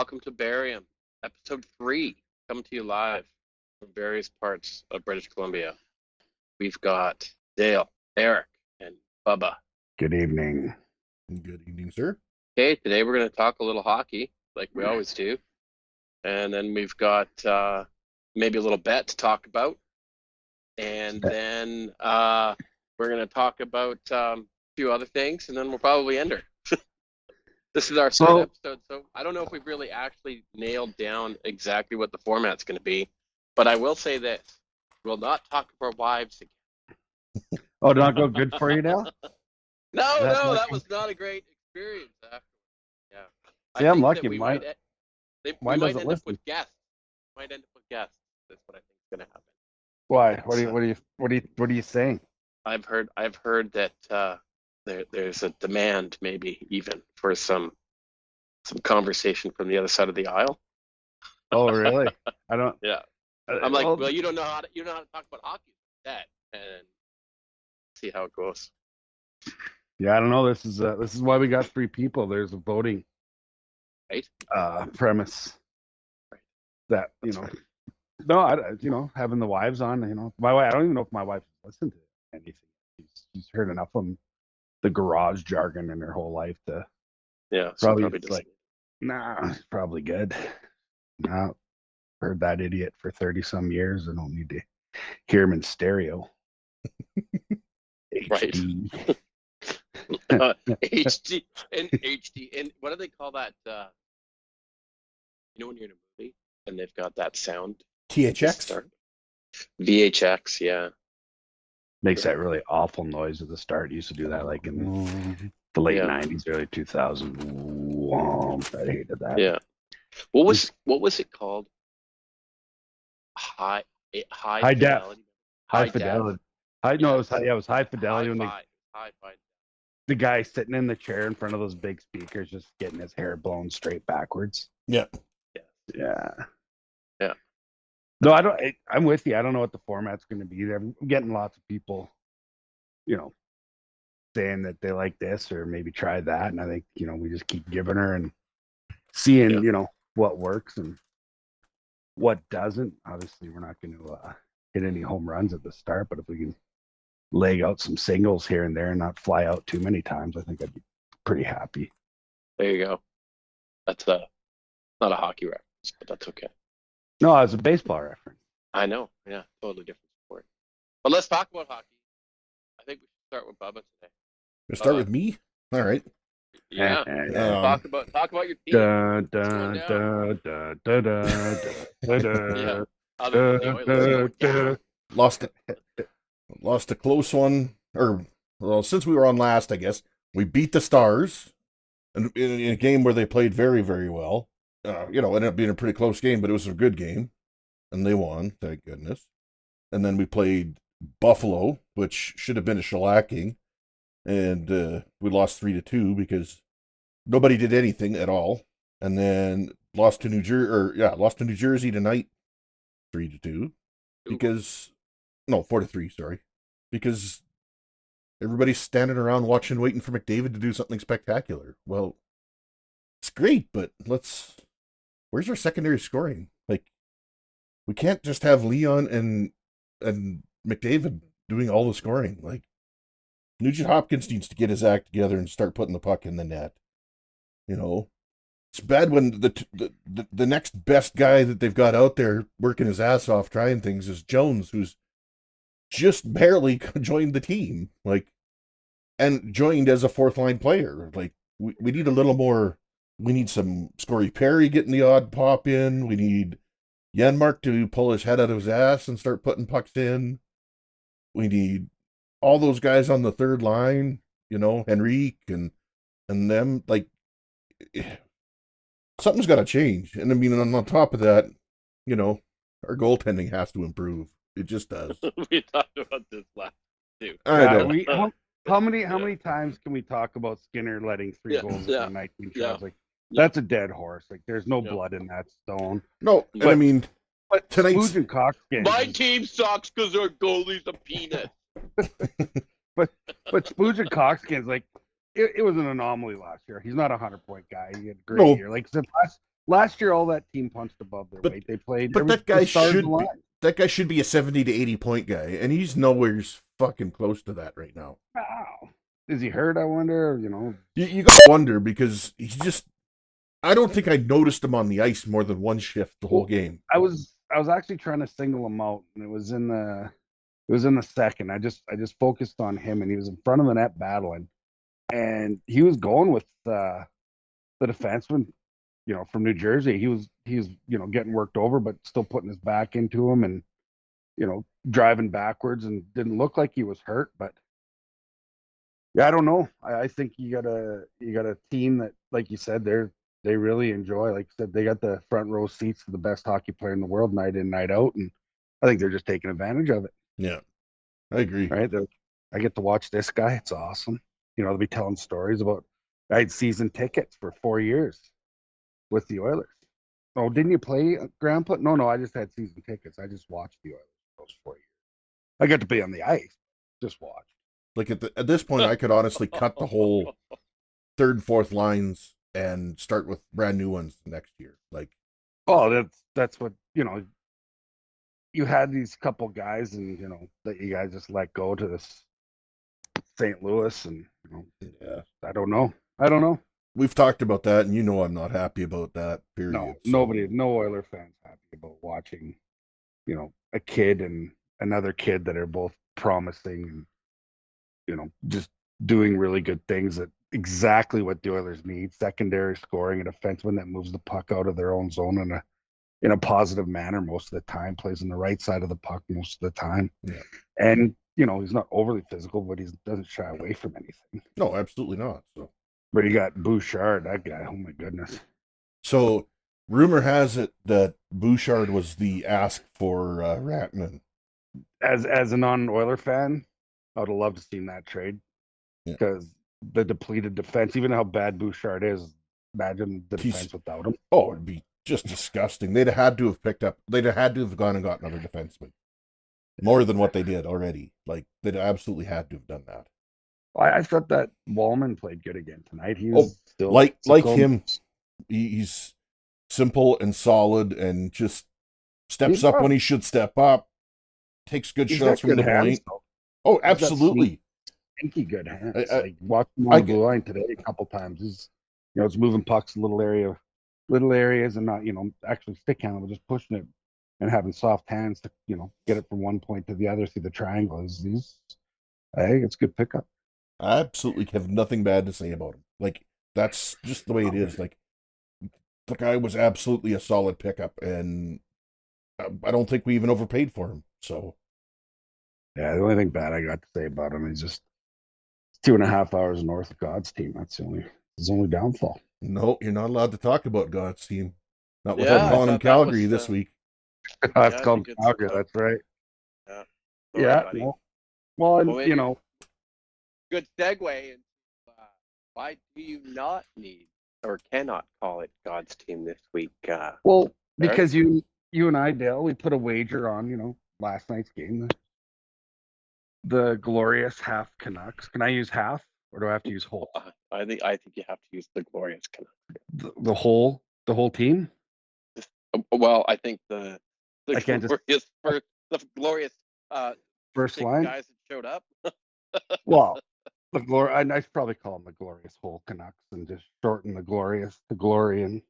welcome to Barium, episode 3, coming to you live from various parts of British Columbia. We've got Dale, Eric, and Bubba. Good evening. Good evening, sir. Okay, today we're going to talk a little hockey, like we always do. And then we've got maybe a little bet to talk about. And then we're going to talk about a few other things, and then we'll probably end her. This is our third episode, so I don't know if we've really actually nailed down exactly what the format's going to be, but I will say this. We'll not talk of our wives again. Oh, did not go good for you now? No, that was not a great experience afterwards. Yeah. See, I'm lucky. We Mine might doesn't end up listen. with guests. Might end up with guests. That's what I think is going to happen. Why? What are you saying? I've heard that there's a demand, maybe even for some conversation from the other side of the aisle. Oh, really? I don't. Yeah. I'm like, well, you don't know how to talk about hockey that, and see how it goes. Yeah, I don't know. This is why we got 3 people. There's a voting Right. Premise that No, having the wives on. My wife. I don't even know if my wife listened to anything. She's heard enough of the garage jargon in her whole life to. Yeah, so probably like, nah, it's probably good. No, heard that idiot for 30-some years. I don't need to hear him in stereo. Right. HD. HD and what do they call that? When you're in a movie and they've got that sound. THX. VHX, yeah. Makes that really awful noise at the start. Used to do that like in the late 90s, early 2000s. I hated that. Yeah. What was it called? High fidelity. High fidelity. It was high fidelity when high the guy sitting in the chair in front of those big speakers just getting his hair blown straight backwards. Yeah. Yeah. Yeah. No, I'm with you. I don't know what the format's going to be. I'm getting lots of people, saying that they like this or maybe try that. And I think, we just keep giving her and seeing, what works and what doesn't. Obviously, we're not going to hit any home runs at the start, but if we can leg out some singles here and there and not fly out too many times, I think I'd be pretty happy. There you go. That's not a hockey reference, but that's okay. No, it's a baseball reference. I know. Yeah, totally different sport. But let's talk about hockey. I think we should start with Bubba today. We'll start with me? All right. Yeah. Talk about your team. Lost a close one, since we were on last, I guess we beat the Stars in a game where they played very, very well. It ended up being a pretty close game, but it was a good game, and they won, thank goodness. And then we played Buffalo, which should have been a shellacking, and we lost 3-2 because nobody did anything at all. And then lost to New Jersey tonight, 3-2, because 4-3, sorry, because everybody's standing around waiting for McDavid to do something spectacular. Well, it's great, but where's our secondary scoring? Like, we can't just have Leon and McDavid doing all the scoring. Like, Nugent Hopkins needs to get his act together and start putting the puck in the net. It's bad when the next best guy that they've got out there working his ass off trying things is Jones, who's just barely joined the team, and joined as a 4th-line player. Like, we need a little more. We need some Scory Perry getting the odd pop in. We need Janmark to pull his head out of his ass and start putting pucks in. We need all those guys on the 3rd line, Henrique and them. Like, something's got to change. And I mean, on top of that, our goaltending has to improve. It just does. We talked about this last too. How many times can we talk about Skinner letting 3 goals in 19 shots? Like, that's a dead horse. Like, there's no blood in that stone. No, but I mean, but tonight's my team sucks because our goalie's a peanut. but Spooge and Coxkin's like, it was an anomaly last year. He's not a 100-point guy. He had a great year. Like, last year all that team punched above their But- weight. They played. But it was that guy the stars should be aligned. that guy should be a 70 to 80 point guy, and he's nowhere fucking close to that right now. Wow. Is he hurt? I wonder. You gotta wonder because he's just. I don't think I noticed him on the ice more than one shift the whole game. I was actually trying to single him out, and it was in the second. I just focused on him, and he was in front of the net battling, and he was going with the defenseman, from New Jersey. He was getting worked over, but still putting his back into him, and driving backwards, and didn't look like he was hurt. But yeah, I don't know. I think you got a team that, like you said, they really enjoy. Like I said, they got the front row seats to the best hockey player in the world, night in, night out, and I think they're just taking advantage of it. Yeah, I agree. Right? I get to watch this guy. It's awesome. They'll be telling stories about. I had season tickets for 4 years with the Oilers. Oh, didn't you play, Grandpa? No, I just had season tickets. I just watched the Oilers those 4 years. I got to be on the ice, just watch. Like at this point, I could honestly cut the whole third and fourth lines and start with brand new ones next year. Like, oh, that's what you had these couple guys, and that you guys just let go to this St. Louis, and yeah, I don't know. We've talked about that, and I'm not happy about that. Period. No, no Oiler fans happy about watching, a kid and another kid that are both promising, and just doing really good things. That exactly what the Oilers need: secondary scoring, a defenseman that moves the puck out of their own zone in a positive manner most of the time, plays on the right side of the puck most of the time, and he's not overly physical, but he doesn't shy away from anything. No, absolutely not. So. But you got Bouchard, that guy. Oh my goodness. So, rumor has it that Bouchard was the ask for Ratman. As a non-Oiler fan, I would have loved to seen that trade, because the depleted defense, even how bad Bouchard is, imagine the defense without him. Oh, it'd be just disgusting. They'd have had to have gone and got another defenseman. More than what they did already. Like, they'd absolutely had to have done that. I thought that Wallman played good again tonight. He was still like him. He's simple and solid, and just steps up when he should step up. Takes good shots from the point. Oh, absolutely. Stinky good hands. Like watching him on the blue line today a couple times. He's it's moving pucks in little areas, and not actually stick handling, but just pushing it and having soft hands to get it from one point to the other through the triangle. I think it's a good pickup. I absolutely have nothing bad to say about him. Like, that's just the way it is. Like, the guy was absolutely a solid pickup, and I don't think we even overpaid for him. So, yeah, the only thing bad I got to say about him is just 2.5 hours north of God's team. That's his only downfall. No, you're not allowed to talk about God's team. Not without calling him Calgary this week. That's called Calgary. That's right. Yeah. Well, good segue. Why do you not need or cannot call it God's team this week? Well, because you and I, Dale, we put a wager on, last night's game. The glorious half Canucks. Can I use half, or do I have to use whole? I think you have to use the glorious Canucks. The whole team. Well, I think the glorious first line guys that showed up. Well, I should probably call them the glorious whole Canucks and just shorten the glory, and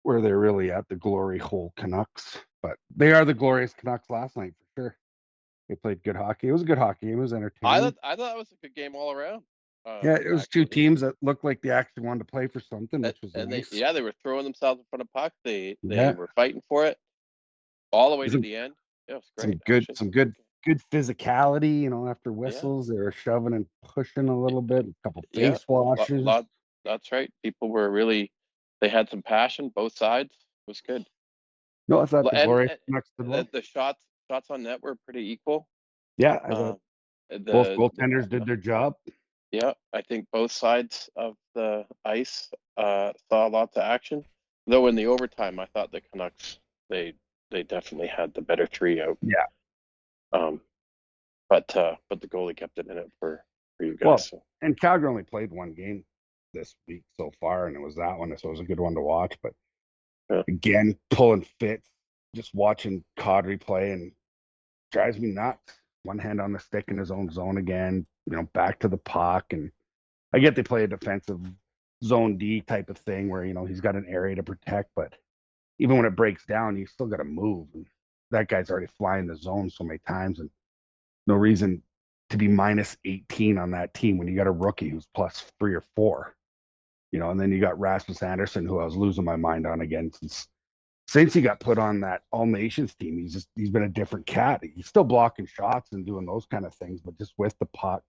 where they're really at, the glory hole Canucks. But they are the glorious Canucks last night for sure. They played good hockey. It was a good hockey. It was entertaining. I thought it was a good game all around. Yeah, it was two teams that looked like they actually wanted to play for something, which was nice. They were throwing themselves in front of puck. They were fighting for it all the way to the end. Yeah, it was great. Some good physicality. After whistles, they were shoving and pushing a little bit. A couple face washes. That's right. People were they had some passion. Both sides. It was good. No, I thought the glorious Canucks did well. The shots on net were pretty equal. Yeah, I thought both goaltenders did their job. Yeah, I think both sides of the ice saw lots of action. Though in the overtime, I thought the Canucks they definitely had the better three out. Yeah. But the goalie kept it in it for you guys. Well, and Calgary only played one game this week so far, and it was that one, so it was a good one to watch. But Again, pulling fits, just watching Kadri play and drives me nuts. One hand on the stick in his own zone again, back to the puck. And I get they play a defensive zone D type of thing where, he's got an area to protect, but even when it breaks down, you still got to move. And that guy's already flying the zone so many times, and no reason to be minus 18 on that team when you got a rookie who's plus 3 or 4. And then you got Rasmus Anderson, who I was losing my mind on again since he got put on that All Nations team. He's been a different cat. He's still blocking shots and doing those kind of things, but just with the puck,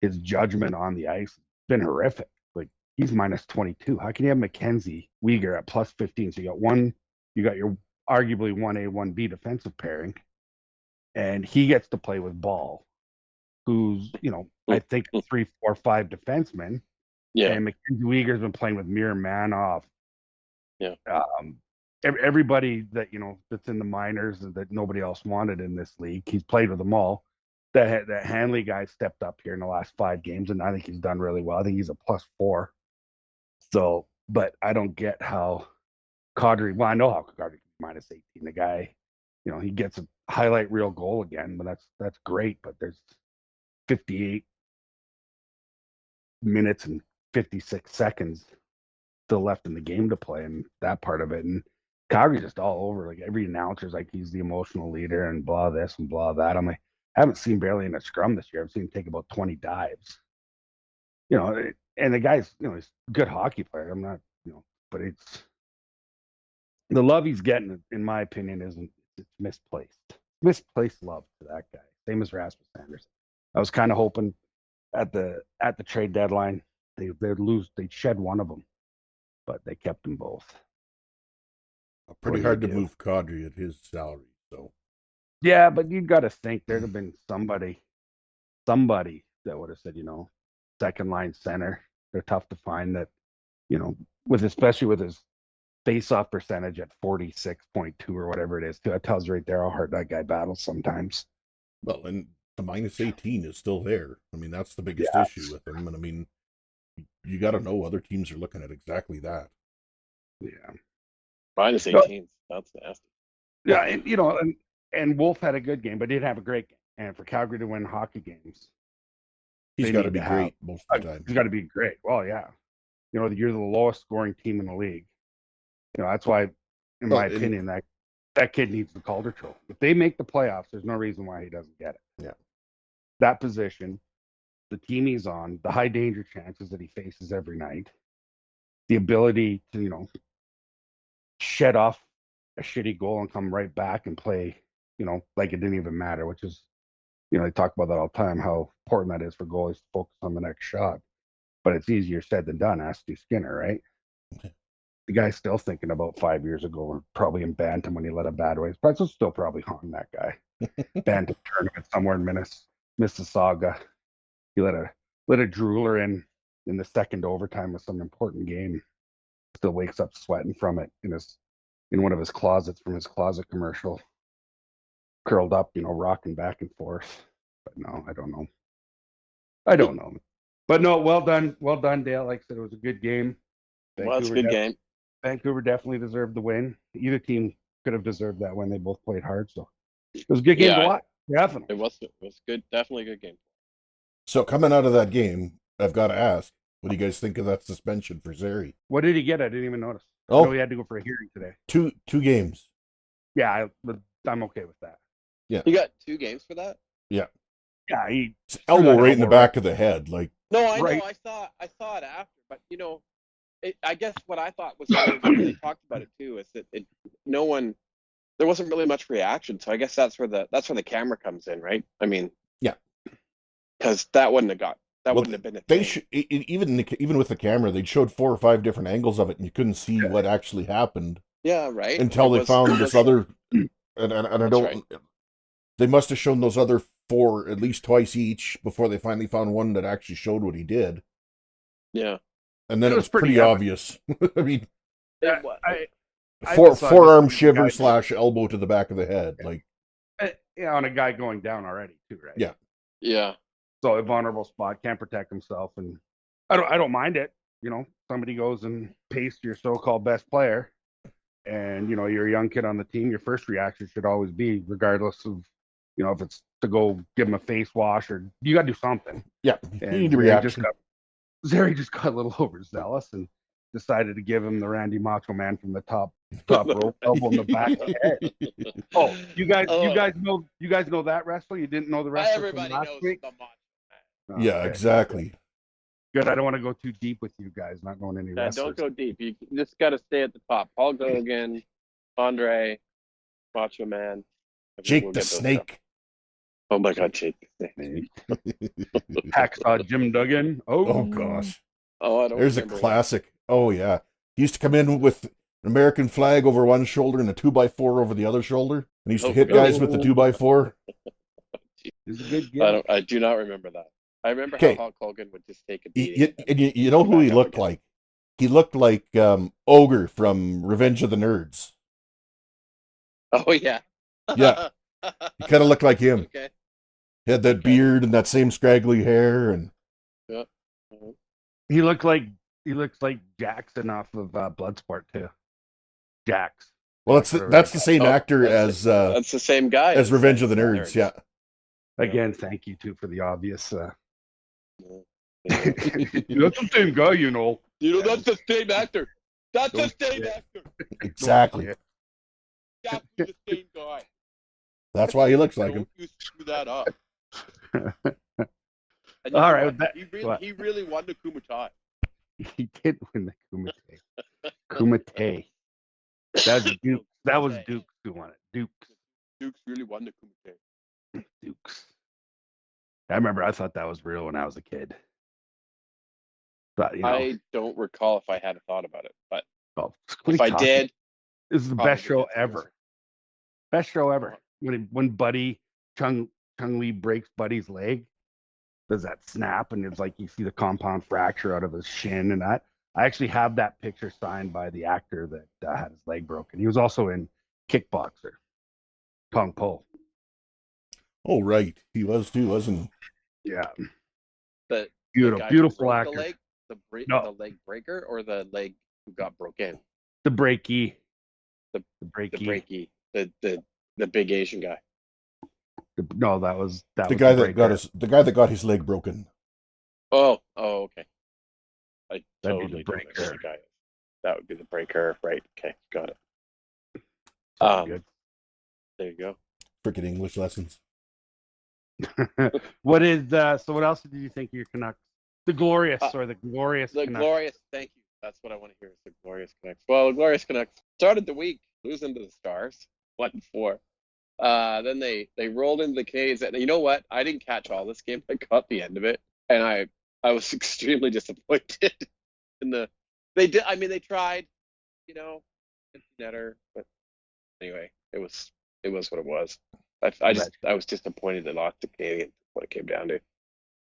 his judgment on the ice has been horrific. Like, he's minus 22. How can you have Mackenzie Weegar at plus 15? So you got your arguably 1A, 1B defensive pairing, and he gets to play with Ball, who's, I think 3, 4, 5 defensemen. Yeah. And Mackenzie Weegar's been playing with Mir Manov. Yeah. Everybody that, that's in the minors and that nobody else wanted in this league, he's played with them all. That Hanley guy stepped up here in the last 5 games, and I think he's done really well. I think he's a plus 4. So, but I don't get how Kadri, well, I know how Kadri can be minus 18. The guy, he gets a highlight reel goal again, but that's great. But there's 58 minutes and 56 seconds still left in the game to play, and that part of it. And Calgary's just all over. Like, every announcer's like, he's the emotional leader and blah this and blah that. I'm like, I haven't seen barely in a scrum this year. I've seen him take about 20 dives. And the guy's, he's a good hockey player. I'm not, but it's the love he's getting, in my opinion, it's misplaced. Misplaced love to that guy. Same as Rasmus Anderson. I was kind of hoping at the trade deadline they'd shed one of them, but they kept them both. Pretty hard to move Kadri at his salary, so. Yeah, but you got to think there'd have been somebody that would have said, second line center. They're tough to find that, especially with his face-off percentage at 46.2 or whatever it is. That tells you right there how hard that guy battles sometimes. Well, and the minus 18 is still there. I mean, that's the biggest issue with him. And I mean, you got to know other teams are looking at exactly that. Yeah. Minus 18. That's nasty. Yeah, and Wolf had a good game, but he didn't have a great game. And for Calgary to win hockey games, he's got to be great most of the time. He's got to be great. Well, yeah. You're the lowest scoring team in the league. That's why, in my opinion, that kid needs the Calder Trophy. If they make the playoffs, there's no reason why he doesn't get it. Yeah. That position, the team he's on, the high danger chances that he faces every night, the ability to, shed off a shitty goal and come right back and play, like it didn't even matter, which is, they talk about that all the time, how important that is for goalies to focus on the next shot. But it's easier said than done. Ask Stu Skinner, right? Okay. The guy's still thinking about 5 years ago, probably in Bantam when he let a bad way. Pretzel's still probably haunting that guy. Bantam tournament somewhere in Mississauga. He let a drooler in the second overtime of some important game. Still wakes up sweating from it in one of his closets from his closet commercial. Curled up, rocking back and forth. But no, I don't know. But no, well done, Dale. Like I said, it was a good game. Well, it's a good game. Vancouver definitely deserved the win. Either team could have deserved that win. They both played hard, so it was a good game to watch. Definitely, it was good. Definitely a good game. So coming out of that game, I've got to ask, what do you guys think of that suspension for Zary? What did he get? I didn't even notice. Oh, no, he had to go for a hearing today. Two games. Yeah, I'm okay with that. Yeah, he got 2 games for that. Yeah, he elbow right in the back of the head, like. No, I know. I saw it after, but I guess what I thought was they talked about it too is that there wasn't really much reaction. So I guess that's where the camera comes in, right? I mean, yeah, because that wouldn't have been a thing. Even with the camera, they showed 4 or 5 different angles of it, and you couldn't see what actually happened. Yeah, right. Until they found this other, and I don't. Right. They must have shown those other 4 at least twice each before they finally found one that actually showed what he did. Yeah. And then it was pretty obvious. I mean, forearm shiver / elbow to the back of the head, like. Yeah, on a guy going down already too, right? Yeah. Yeah. So a vulnerable spot, can't protect himself, and I don't mind it. Somebody goes and pastes your so-called best player, and you're a young kid on the team, your first reaction should always be, regardless of if it's to go give him a face wash or you got to do something. Yeah, you And need a reaction. Zary just got a little overzealous and decided to give him the Randy Macho Man from the top rope, elbow in the back of the head. Oh, you guys know that wrestler? You didn't know the wrestler Everybody from last knows week? the Macho Man. Yeah, Okay. exactly. Good. I don't want to go too deep with you guys. Not knowing any Yeah, wrestlers. don't go deep. You just got to stay at the top. Hulk Hogan, Andre, Macho Man. I think Jake we'll the get those Snake. stuff. Oh my God, Jake the Snake. Hacksaw Jim Duggan. Oh gosh. Oh, I don't. There's a remember classic. Oh yeah. He used to come in with an American flag over one shoulder and a 2x4 over the other shoulder. And he used to hit guys with the 2x4. He's a good that. guy. I do not remember that. I remember Okay. how Hulk Hogan would just take a beating. You know who he looked like? He looked like Ogre from Revenge of the Nerds. Oh yeah. Yeah. He kind of looked like him. Okay. He had that beard and that same scraggly hair, and Yeah. He looks like Jackson off of Bloodsport too. Jax. well, that's the same actor as That's the same guy Revenge of the Nerds. Yeah. Again, thank you too for the obvious. Yeah. That's the same guy, You know, that's the same actor. That's the same Yeah. actor. Exactly. Exactly the same guy. That's why he looks like him. Don't you screw that up. And you All know right, what? that- He really won the Kumatai. He did win the Kumite. Kumite. That was Dukes who won it. Dukes really won the Kumite. Dukes. I remember I thought that was real when I was a kid. But I don't recall if I had a thought about it, but well, what if are I you talking- did, this is the probably best show gets ever. worse. Best show ever. When Buddy Chung Lee breaks Buddy's leg, does that snap and it's like you see the compound fracture out of his shin and that. I actually have that picture signed by the actor that had his leg broken. He was also in Kickboxer, Kung Po. Oh right, he was too, wasn't he? Yeah, the beautiful, guy who beautiful broke actor. The leg, No. the leg breaker, or the leg who got broken. The breaky, The breaky. breaky, the big Asian guy. No, that was The was guy that breaker. got his leg broken. Oh, okay. I That'd be totally the don't know who breaker. the guy is. That would be the breaker, right? Okay, got it. Good. There you go. Freaking English lessons. What is so? What else did you think of your Canucks? The glorious The Canucks. glorious. Thank you. That's what I want to hear. Is the glorious Canucks. Well, the glorious Canucks started the week losing to the Stars, 1-4. Then they rolled into the K's, and you know what? I didn't catch all this game. I caught the end of it, and I was extremely disappointed in the. They did. I mean, they tried, empty netter, but anyway, it was what it was. I was disappointed they lost the Canadiens. What it came down to,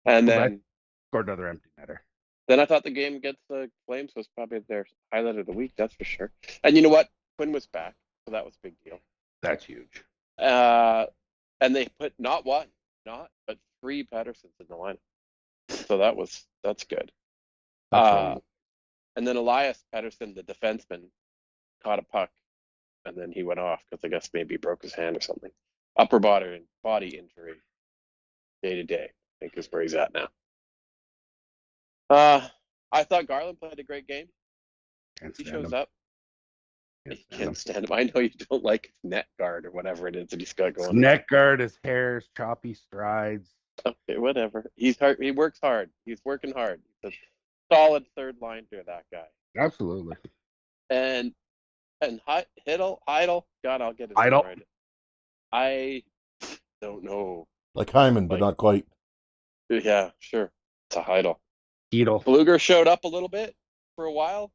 and then Scored another empty netter. I thought the game against the Flames was probably their highlight of the week. That's for sure. And you know what? Quinn was back, so that was a big deal. That's huge. And they put not one, but 3 Pattersons in the lineup. So that's good. That's And then Elias Pettersson, the defenseman, caught a puck, and then he went off because I guess maybe he broke his hand or something. Upper body injury, day to day, I think is where he's at now. I thought Garland played a great game. Can't He stand shows him. up. Can't stand him. I know you don't like his net guard or whatever it is that he's got His going. neck guard, his hair, his choppy strides. Okay, whatever. He's hard. He works hard. He's working hard. He's a solid third liner, that guy. Absolutely. And Heidel. God, I'll get his Heidel? name right. I don't know. Like Hyman, but Like- not quite. Yeah, sure. It's a Heidel. Heedle. Bluger showed up a little bit for a while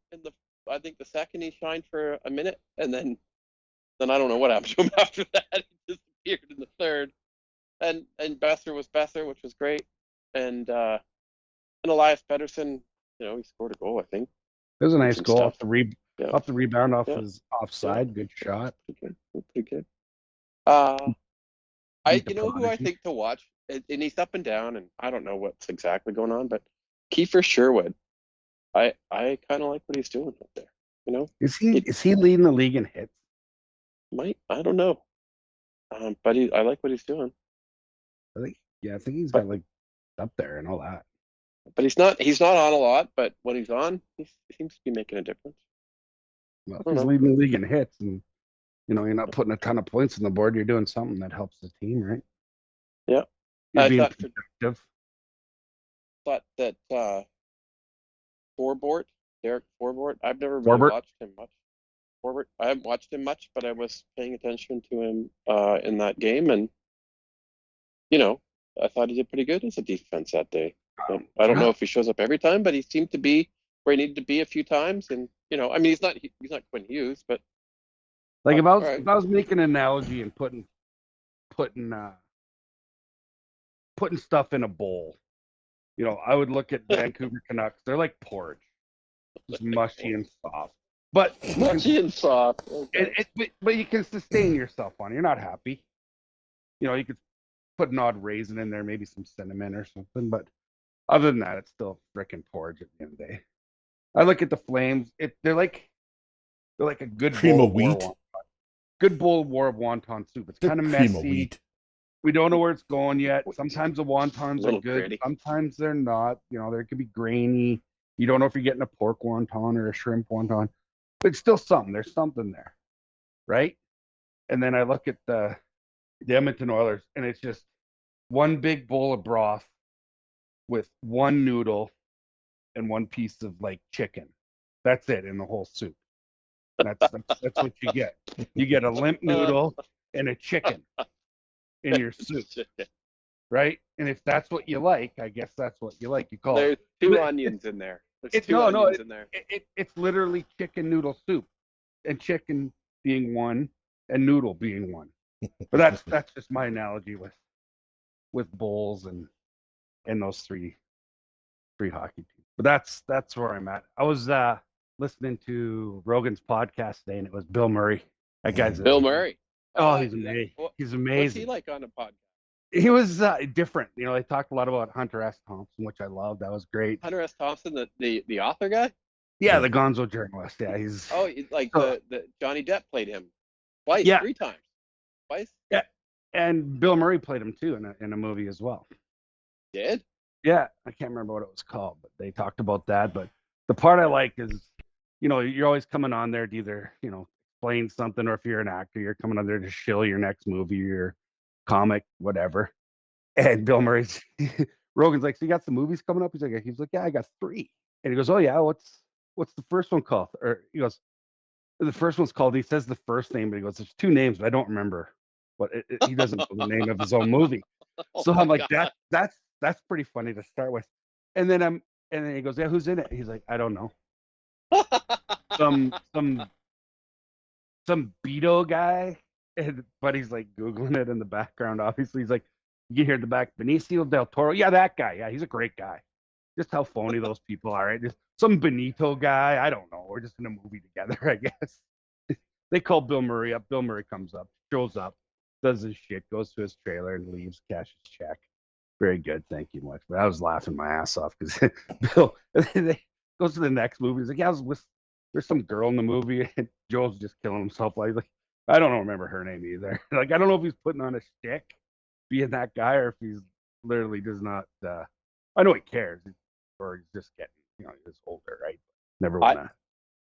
I think the second he shined for a minute, and then I don't know what happened to him after that. He disappeared in the third. And Besser was Besser, which was great. And Elias Pettersson, he scored a goal, I think. It was a nice Some goal stuff. off the rebound off Yeah. his offside. Good shot. Pretty good. Beat the You know who I Prodigy. think to watch, and he's up and down, and I don't know what's exactly going on, but Kiefer Sherwood, I kind of like what he's doing up there. You know, Is he leading the league in hits? I don't know. But I like what he's doing. I think he's But got like up there and all that. he's not on a lot. But when he's on, he seems to be making a difference. Well, I if don't he's know. leading the league in hits, and you're not putting a ton of points on the board, you're doing something that helps the team, right? Yeah, You're I being thought productive. that Forbort, Derek Forbort. I've never really Forbort. watched him much. Forbort. I haven't watched him much, but I was paying attention to him in that game, and I thought he did pretty good as a defense that day. But I don't know Yeah. if he shows up every time, but he seemed to be where he needed to be a few times. And I mean, he's not Quinn Hughes, but Like all right. if I was making an analogy and putting putting stuff in a bowl, I would look at Vancouver Canucks. They're like porridge, just mushy and soft. But Mushy and soft. Okay. but you can sustain yourself on it. You're not happy. You could put an odd raisin in there, maybe some cinnamon or something. But other than that, it's still frickin' porridge at the end of the day. I look at the Flames. They're like a good Cream bowl of of wheat. good bowl of war of wonton soup. It's They're kind of cream of messy. wheat. We don't know where it's going yet. Sometimes the wontons are Little good. gritty. Sometimes they're not. They could be grainy. You don't know if you're getting a pork wonton or a shrimp wonton. But it's still something. There's something there, right? And then I look at the Edmonton Oilers, and it's just one big bowl of broth with one noodle and one piece of like chicken. That's it in the whole soup. That's what you get. You get a limp noodle and a chicken in your soup, right? And if that's what you like, I guess that's what you like. You call There's it. two onions in there. There's two No, onions in there. It's literally chicken noodle soup, and chicken being one, and noodle being one. But that's just my analogy with bowls and those three hockey teams. But that's where I'm at. I was listening to Rogan's podcast today, and it was Bill Murray. That guy's Bill Murray. Oh, he's amazing. He's What's amazing. he like on a podcast? He was different. They talked a lot about Hunter S. Thompson, which I loved. That was great. Hunter S. Thompson, the author guy? Yeah, the Gonzo journalist. Yeah, he's like the Johnny Depp played him twice, Yeah. 3 times. Twice? Yeah, and Bill Murray played him too in a movie as well. Did? Yeah, I can't remember what it was called, but they talked about that. But the part I like is, you're always coming on there to either, explain something, or if you're an actor, you're coming on there to shill your next movie, your comic, whatever. And Bill Murray's Rogan's like, so you got some movies coming up? He's like, yeah, I got 3. And he goes, oh yeah, what's the first one called? Or he goes, the first one's called. He says the first name, but he goes, there's 2 names, but I don't remember what he doesn't know the name of his own movie. So I'm like, that's pretty funny to start with. And then he goes, yeah, who's in it? He's like, I don't know. Some Beto guy, but he's like Googling it in the background. Obviously, he's like, you can hear in the back, Benicio del Toro. Yeah, that guy. Yeah, he's a great guy. Just how phony those people are, right? Just some Benito guy. I don't know. We're just in a movie together, I guess. They call Bill Murray up. Bill Murray comes up, shows up, does his shit, goes to his trailer, and leaves, cashes check. Very good, thank you much. But I was laughing my ass off because Bill goes to the next movie. He's like, yeah, there's some girl in the movie, and Joel's just killing himself. Like, I don't remember her name either. Like, I don't know if he's putting on a shtick, being that guy, or if he's literally does not. I know he cares, or he's just getting, he's older, right? Never want to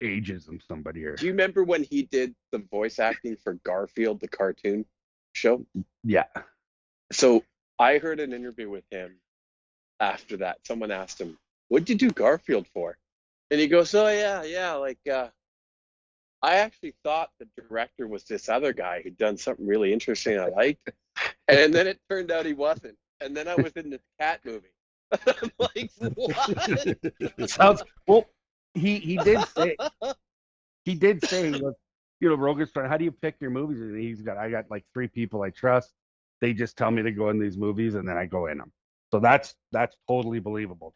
ageism somebody. Or do you remember when he did the voice acting for Garfield, the cartoon show? Yeah. So I heard an interview with him after that. Someone asked him, what'd you do Garfield for? And he goes, oh, yeah, like, I actually thought the director was this other guy who'd done something really interesting I liked. And then it turned out he wasn't. And then I was in this cat movie. I'm like, what? Sounds well. He did say he goes, Rogan's trying. How do you pick your movies? And I got like 3 people I trust. They just tell me to go in these movies, and then I go in them. So that's totally believable.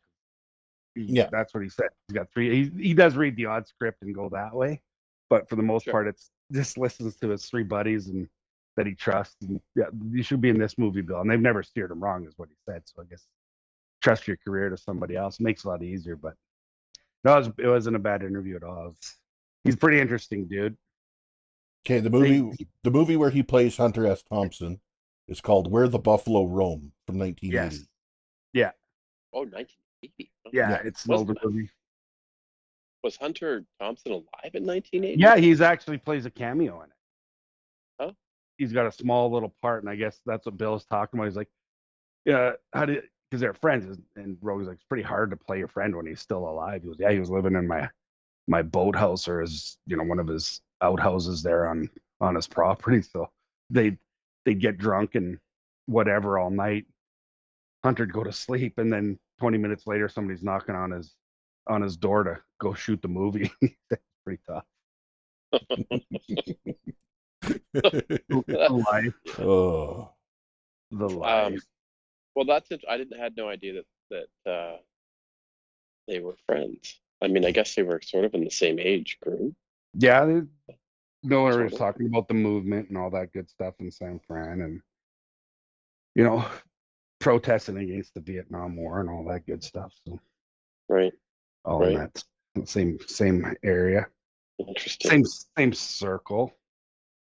Yeah, that's what he said. He's got 3. He does read the odd script and go that way, but for the most part, it's just listens to his 3 buddies and that he trusts. And yeah, you should be in this movie, Bill. And they've never steered him wrong, is what he said. So I guess trust your career to somebody else makes it a lot easier. But no, it wasn't a bad interview at all. He's pretty interesting, dude. Okay, They, the movie where he plays Hunter S. Thompson is called Where the Buffalo Roam from yes, 1980. yeah, Oh, 1980. yeah. Yeah. It's an Was older movie. was Hunter Thompson alive in 1980? Yeah, he's actually plays a cameo in it. Oh, He's got a small little part, and I guess that's what Bill's talking about. He's like, yeah, how did? Because they're friends, and Rogan's like, it's pretty hard to play your friend when he's still alive. He goes, yeah, he was living in my boathouse or his, one of his outhouses there on his property. So they they'd get drunk and whatever all night. Hunter'd go to sleep, and then 20 minutes later, somebody's knocking on his door to go shoot the movie. That's pretty tough. The life, Oh, the life. well, that's it. I didn't had no idea that they were friends. I mean, I guess they were sort of in the same age group. Yeah, no one Sort was of. talking about the movement and all that good stuff in San Fran, and you know, protesting against the Vietnam War and all that good stuff. So Right. all in Right. that same area, Interesting. same circle.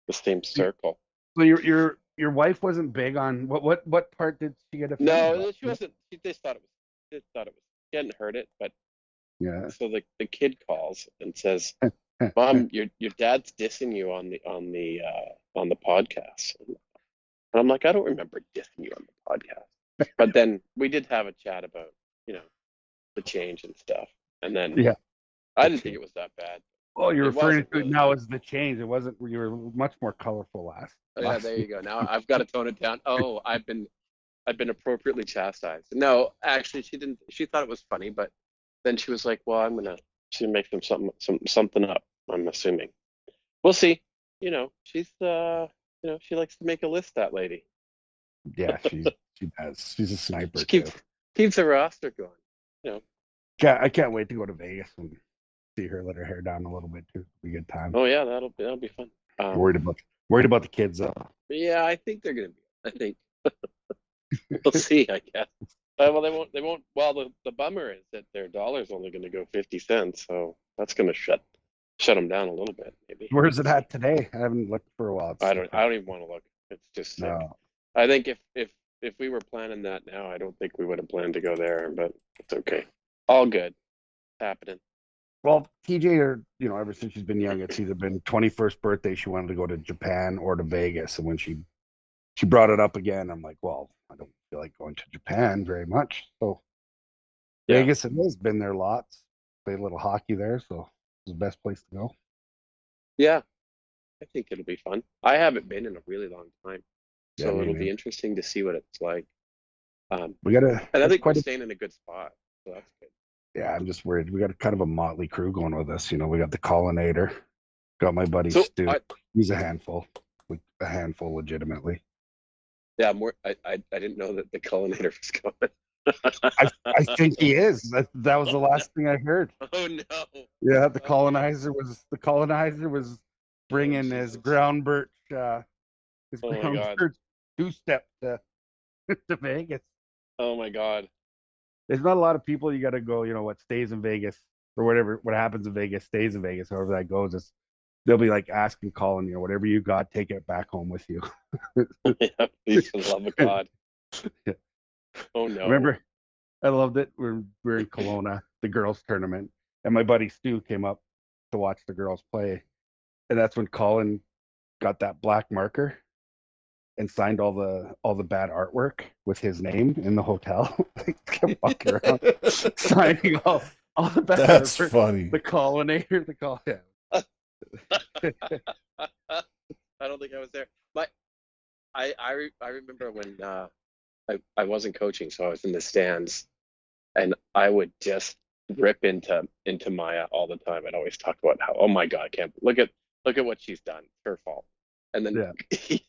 The same circle. So your wife wasn't big on what part did she get offended No, by? she wasn't. She just thought it was. Just thought it was. She hadn't heard it, but Yeah. so the kid calls and says, "Mom, your dad's dissing you on the podcast." And I'm like, I don't remember dissing you on the podcast. But then we did have a chat about the change and stuff, and then Yeah. I didn't think it was that bad. Oh, you're It referring wasn't to it really. now as the change. It wasn't. You were much more colorful last. Oh, yeah, last there you week. go. Now I've got to tone it down. Oh, I've been appropriately chastised. No, actually, she didn't. She thought it was funny, but then she was like, "Well, she make them something up." I'm assuming. We'll see. She's she likes to make a list. That lady. Yeah, she does. She's a sniper She too. keeps the roster going. You know. I can't wait to go to Vegas and see her let her hair down a little bit too. It'll be a good time. Oh yeah, that'll be fun. Worried about the kids though. Yeah, I think they're gonna be. I think we'll see. I guess. Well, they won't. Well, the bummer is that their dollar's only going to go 50 cents, so that's going to shut them down a little bit, maybe. Where's it at today? I haven't looked for a while. I don't even want to look. It's just sick. No. I think if we were planning that now, I don't think we would have planned to go there, but it's okay. All good. It's happening. Well, TJ, ever since she's been young, it's either been 21st birthday, she wanted to go to Japan or to Vegas. And when she brought it up again, I'm like, well, I don't feel like going to Japan very much. So Yeah. Vegas it is. Been there lots. Played a little hockey there, so it's the best place to go. Yeah, I think it'll be fun. I haven't been in a really long time, Yeah, so me it'll neither. be interesting to see what it's like. We gotta. And I think we're quite a, staying in a good spot, so that's good. yeah, I'm just worried. We got kind of a motley crew going with us. We got the Collinator, got my buddy So Stu. He's a handful, legitimately. yeah, I didn't know that the Cullinator was coming. I think he is. That was the last thing I heard. Oh no! Yeah, the colonizer was bringing his Jesus. ground birch, Oh my God. birch two-step to Vegas. Oh my God! There's not a lot of people you got to go. What stays in Vegas or whatever. What happens in Vegas stays in Vegas. However that goes, they'll be like asking Colin, whatever you got, take it back home with you. Yeah, please, for the love of God! Yeah. Oh no! Remember, I loved it. We're in Kelowna, the girls' tournament, and my buddy Stu came up to watch the girls play, and that's when Colin got that black marker and signed all the bad artwork with his name in the hotel. Kept walking around signing all the bad That's artwork. funny. The Collinator, yeah. I don't think I was there. But I remember when I wasn't coaching, so I was in the stands, and I would just rip into Maya all the time. I'd always talk about how, oh my God, I can't look at what she's done. It's her fault. And then Yeah.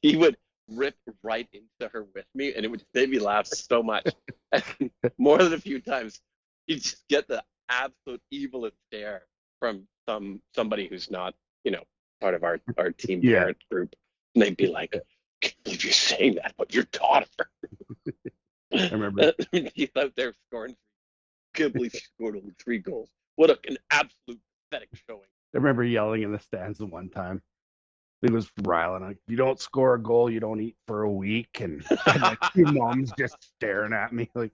he would rip right into her with me, and it would make me laugh so much. And more than a few times, you just get the absolute evilest stare from somebody who's not, part of our team Yeah. parent group. And they'd be like, I can't believe you're saying that about your daughter. I remember. He's out there scoring. Can't believe she scored only 3 goals. What an absolute pathetic showing. I remember yelling in the stands the one time. It was Rylan, like, you don't score a goal, you don't eat for a week, and like your mom's just staring at me like,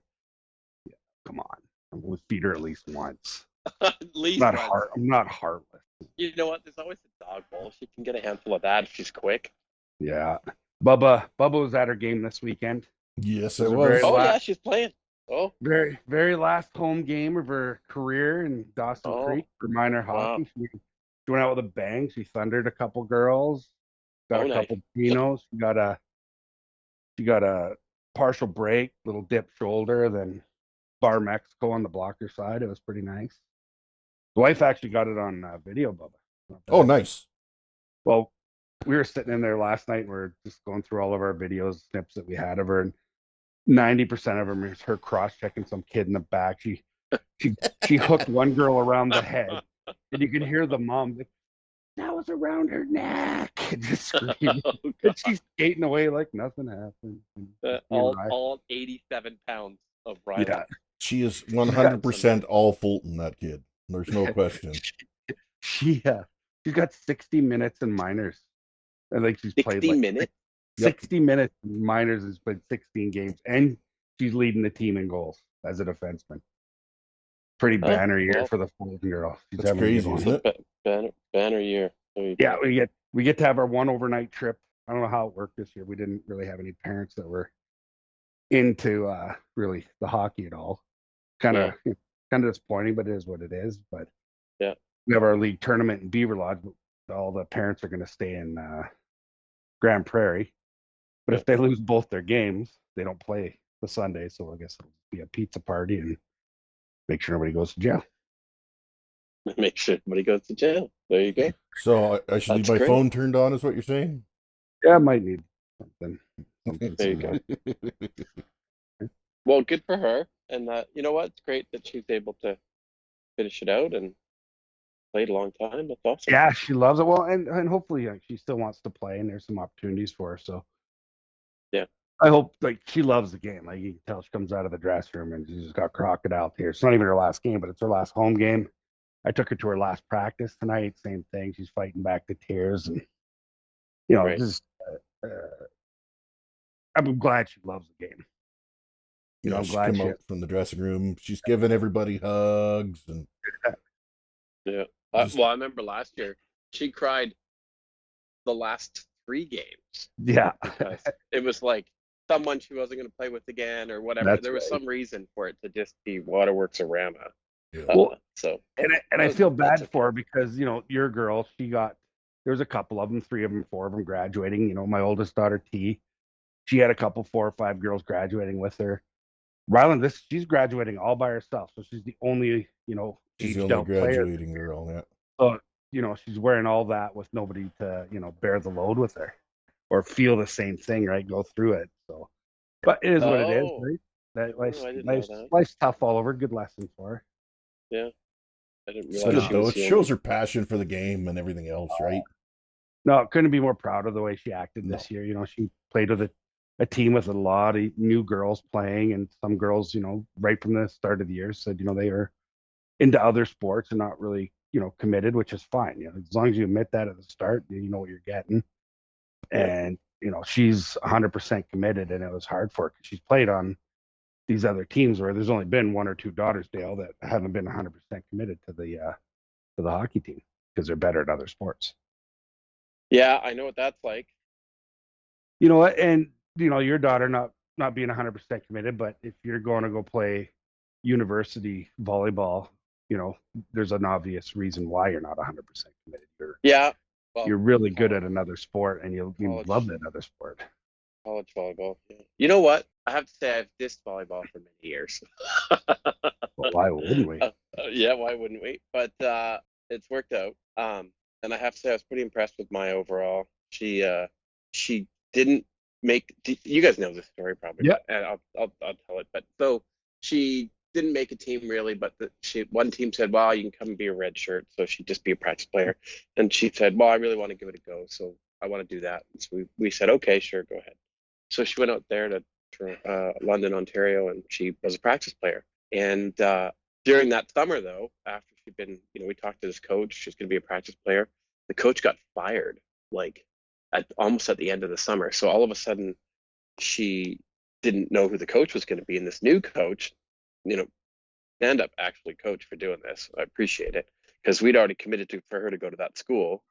yeah, come on, I'm gonna feed her at least once. At least once. I'm not heartless. You know what? There's always the dog bowl. She can get a handful of that if she's quick. Yeah, Bubba was at her game this weekend. Yes, It it was a was. very Oh la- yeah, she's playing. Oh, Very, very last home game of her career in Dawson Oh, Creek for minor wow. hockey. She went out with a bang. She thundered a couple girls, got Oh, a nice. couple Pinos. She got a partial break, little dip shoulder, then Bar Mexico on the blocker side. It was pretty nice. The wife actually got it on video, Bubba. Not Oh, bad. nice. Well, we were sitting in there last night and we're just going through all of our videos, snips that we had of her, and 90% of them is her cross-checking some kid in the back. She hooked one girl around the head, and you can hear the mom like, that was around her neck, and just screaming. Oh, And God. she's skating away like nothing happened. And me and Ryan- all 87 pounds of Ryan. yeah, She is 100% all Fulton, that kid. There's no question. she's got 60 minutes in minors. I think she's played 60 like minutes. 60 minutes in minors, has played 16 games, and she's leading the team in goals as a defenseman. Pretty Oh, banner year well. for the Fulton girl. She's That's having a good crazy, one. isn't it? Banner year. There you Yeah, go. we get to have our one overnight trip. I don't know how it worked this year. We didn't really have any parents that were into really the hockey at all. Kind of disappointing, but it is what it is. But Yeah. we have our league tournament in Beaver Lodge. All the parents are going to stay in Grand Prairie. But if they lose both their games, they don't play the Sunday. So I guess it'll be a pizza party and make sure nobody goes to jail. Make sure nobody goes to jail. There you go. So I should leave That's my great. phone turned on, is what you're saying? Yeah, I might need something. There you go. Well, good for her. And you know what? It's great that she's able to finish it out and played a long time. That's awesome. Yeah, she loves it. Well, and hopefully she still wants to play, and there's some opportunities for her. So Yeah. I hope she loves the game. Like you can tell, she comes out of the dressing room and she's just got crocodile tears. It's not even her last game, but it's her last home game. I took her to her last practice tonight. Same thing. She's fighting back the tears, and Right. just I'm glad she loves the game. Yeah, I'm she glad come she. out from the dressing room. She's giving everybody hugs and Yeah. Just- Well, I remember last year she cried the last 3 games Yeah, because it was like someone she wasn't going to play with again or whatever. That's There was right. some reason for it to just be Waterworks or Rama. yeah. Well, So and I feel That's bad for her because your girl, there was a couple of them, 3 of them, 4 of them graduating. My oldest daughter T, she had a couple, 4 or 5 girls graduating with her. Ryland, she's graduating all by herself, so she's the only She's the aged only out player. graduating girl. Yeah. So she's wearing all that with nobody to bear the load with her or feel the same thing, right? Go through it. So, but it is what it is, Oh. right? That life's, I didn't know life's, that. life's tough all over. Good lesson for her. I didn't It's realize good she though. was It the shows only- her passion for the game and everything else, right? No, couldn't be more proud of the way she acted this year. She played with a team with a lot of new girls playing, and some girls, right from the start of the year said, they are into other sports and not really, committed, which is fine. As long as you admit that at the start, you know what you're getting. Yeah. And, she's 100% committed, and it was hard for her because she's played on these other teams where there's only been 1 or 2 daughters, Dale, that haven't been 100% committed to the hockey team because they're better at other sports. Yeah, I know what that's like. You know what? And your daughter not being 100% committed, but if you're going to go play university volleyball, there's an obvious reason why you're not 100% committed. Yeah. Well, You're really good at another sport, and you College. love that other sport. college volleyball. Yeah. You know what? I have to say I've dissed volleyball for many years. Well, why wouldn't we? Yeah, why wouldn't we? But it's worked out. And I have to say I was pretty impressed with Maya overall. She didn't make. You guys know this story probably. Yeah. And I'll tell it. But so she didn't make a team really. But one team said, "Well, you can come and be a red shirt." So she'd just be a practice player. And she said, "Well, I really want to give it a go. So I want to do that." And so we said, "Okay, sure, go ahead." So she went out there to London, Ontario, and she was a practice player. And during that summer, though, after actually been, we talked to this coach. She's going to be a practice player. The coach got fired like almost at the end of the summer. So all of a sudden, she didn't know who the coach was going to be, and this new coach, stand up actually, coach, for doing this. I appreciate it because we'd already committed for her to go to that school.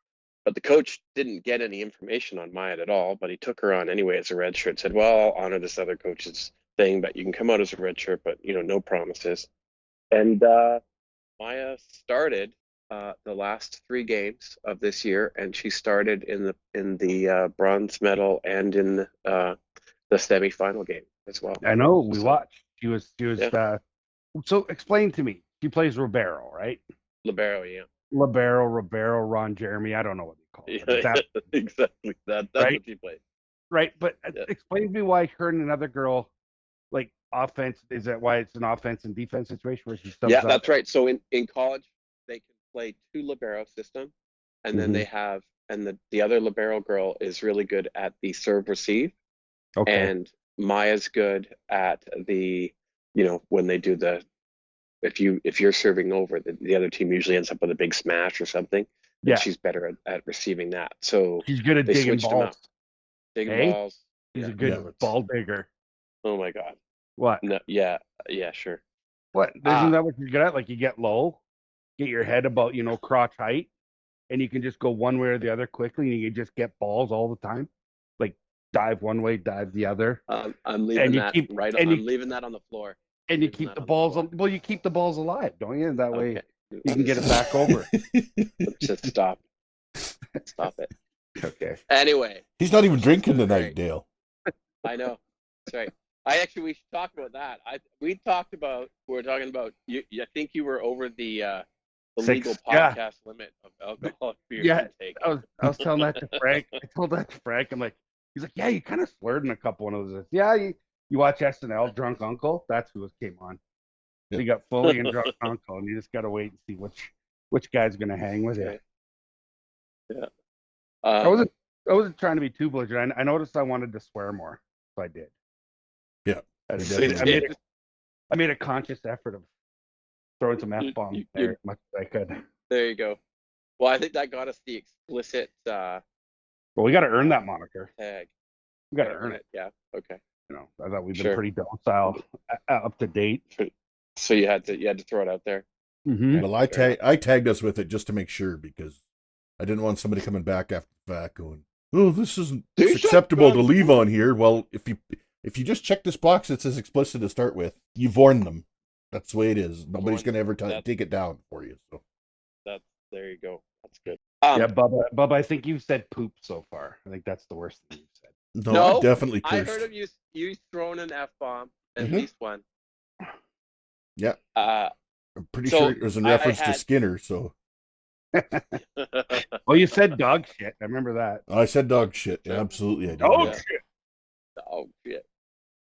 But the coach didn't get any information on Maya at all, but he took her on anyway as a red shirt. Said, well, I'll honor this other coach's thing, but you can come out as a red shirt, but no promises. And Maya started the last 3 games of this year, and she started in the bronze medal and in the semifinal game as well. I know, we watched. She was Yeah. So explain to me. She plays Ribeiro, right? Libero, yeah. Ribeiro, Ron Jeremy. I don't know what they call it. But that, Exactly. That's right? what she played. Right, but Yeah. explain to me why her and another girl, like offense, is that why it's an offense and defense situation where she subs Yeah, up? that's right. So in college, they can play 2 libero system, and then Mhm. they have, and the other libero girl is really good at the serve receive, Okay. and Maya's good at the, when they do the, if you're serving over, the other team usually ends up with a big smash or something, and Yeah. she's better at receiving that. So She's good at they digging switched them balls. out. Digging Hey? balls. She's Yeah. a good Yeah. ball digger. Oh my God. What? No, yeah, sure. What? Isn't that what you're good at? Like you get low, get your head about, crotch height, and you can just go one way or the other quickly, and you can just get balls all the time. Like dive one way, dive the other. I'm leaving you that keep- right. and I'm you- leaving that on the floor. And you Leaving keep that the on the balls floor. well, you keep the balls alive, don't you? That way Okay. you can get it back over. Just stop. Stop it. Okay. Anyway, He's not even drinking Great. tonight, Dale. I know. That's right. We should talk about that. We were talking about you. I think you were over the 6, legal yeah. podcast limit of alcoholic beer Yeah, intake. I was telling that to Frank. I told that to Frank. I'm like, he's like, yeah, you kind of slurred in a couple of those. Yeah, you watch SNL, Drunk Uncle. That's who came on. Yeah. You got Foley and Drunk Uncle, and you just got to wait and see which guy's gonna hang with you. Okay. Yeah. I wasn't trying to be too belligerent. I noticed I wanted to swear more, so I did. Yeah, I definitely made a conscious effort of throwing some You- F-bombs you- there as much as I could. There you go. Well, I think that got us the explicit Well, we got to earn that moniker. tag. We got to earn it. Yeah. Okay. I thought we've been Sure. pretty docile, up to date. So you had to throw it out there. Mm-hmm. Well, I tagged us with it just to make sure because I didn't want somebody coming back after the fact going, "Oh, this isn't They shut acceptable to down- leave on here." Well, if you just check this box that says explicit to start with, you've warned them. That's the way it is. Nobody's going to ever take it down for you. So There you go. That's good. Yeah, Bubba, I think you've said poop so far. I think that's the worst thing you've said. No, I definitely I cursed. heard of you throwing an F-bomb, at Mhm. least one. Yeah. Uh, I'm pretty so sure it was in I reference to had- Skinner. So Well, you said dog shit. I remember that. I said dog shit. Yeah. Absolutely, I did. Dog yeah. shit. oh shit.